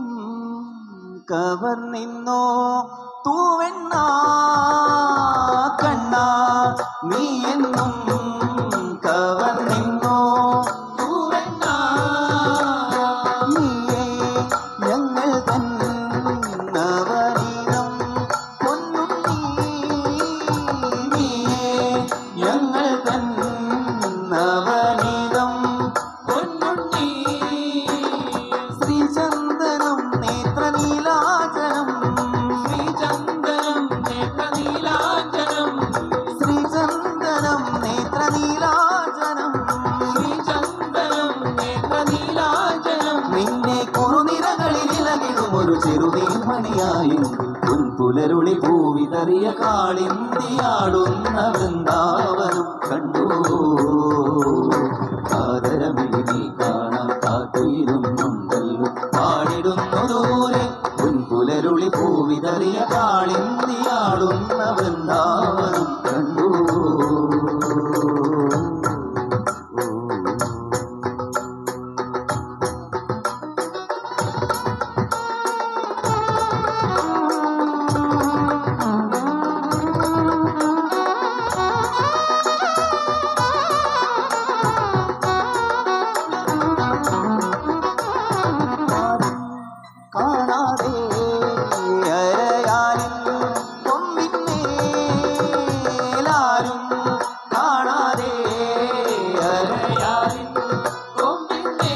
എന്നും കവർന്നിന്നോ തൂവെണ്ണ കണ്ണ നീ എന്നും കവർന്നിന്നോ തൂവെണ്ണ നീയേ ഞങ്ങൾ തൻ നവനീതം പൊന്നുണ്ണി നീയേ ഞങ്ങൾ തൻ നവനീതം പൊന്നുണ്ണി ശ്രീചന്ദനം നേത്രനീലാചനം ശ്രീചന്ദനം നേത്രനീലാചനം ശ്രീചന്ദനം നേത്രനീലാചനം ശ്രീചന്ദനം നേത്രനീലാചനം നിന്നെ കുറുനിരകളിൽ ഇളകിടും ഒരു ചെറുതീമണിയായി പുലരുളി പൂവിതറിയ കാളിന്തിയാടുന്ന വൃന്ദാവനം കണ്ടു ആദരമിഴി നീ കാണാൻ കാത്തുയിരുന്നുണ്ടല്ലോ പാടിടുന്നു ദൂരെ പുലരുളി പൂവിതറിയ കാളിന്തിയാടുന്ന വൃന്ദാവനം കണ്ടു കാണാതെ അരയാലിൽ കൊമ്പിന്നേലാരും കാണാതെ അരയാലിൽ കൊമ്പിന്നേ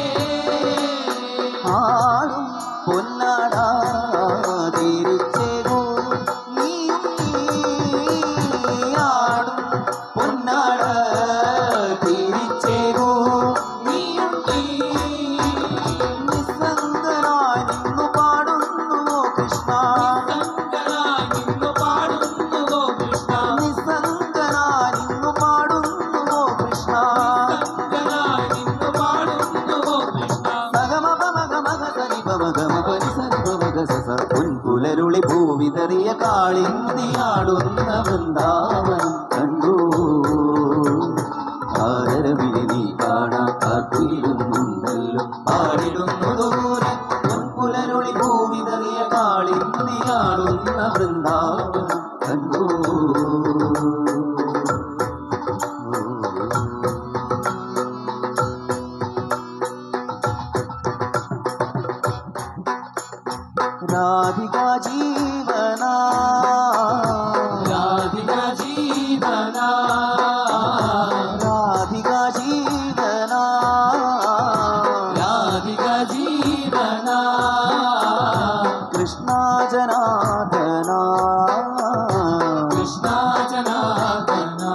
ആടും പൊന്നാടാ തിരിച്ചേകൂ നീയും നീയാടും പൊന്നാട തിരിച്ചേകൂ നീയും നീ പുലരുളി പൂവിതറിയ കാളിന്തിയാടുന്ന വൃന്ദാവനം കണ്ടു ആദരവിളി നീ കാണാൻ കാത്തിരുന്നുണ്ടല്ലോ പാടിടുന്നു ദൂരെ പുലരുളി പൂവിതറിയ കാളിന്തിയാടുന്ന വൃന്ദാവനം കണ്ടു राधिका जीवना राधिका जीवना राधिका जीवना राधिका जीवना कृष्णा जनार्दना कृष्णा जनार्दना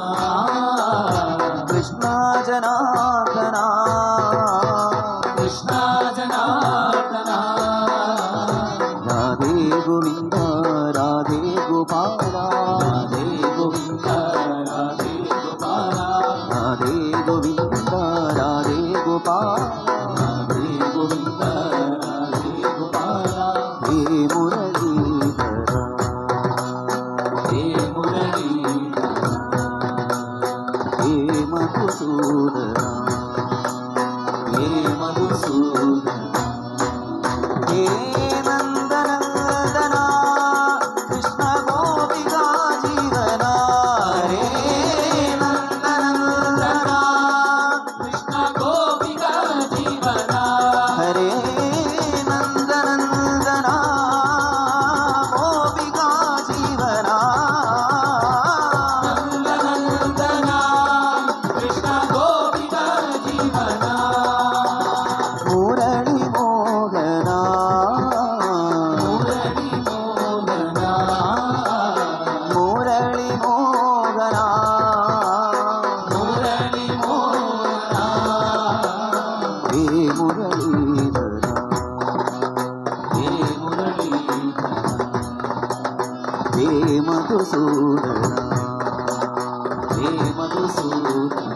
कृष्णा जनार्दना कृष्णा जनार्दना राधे गोविंद राधे गोपाला राधे गोविंद राधे गोपाला राधे गोविंद राधे गोपाला राधे गोविंद राधे गोपाला हे मुरलीधरा हे मुरलीधरा हे मधुसूदना हे मधुसूदना हे नंदनंदना कृष्ण गोपिका जीवना रे नंदनंदना कृष्ण गोपिका जीवना हरे नंदनंदना गोपिका जीवना नंदनंदना कृष्ण गोपिका जीवना मुरली मोहना हे मधुसूदना हे मधुसूदना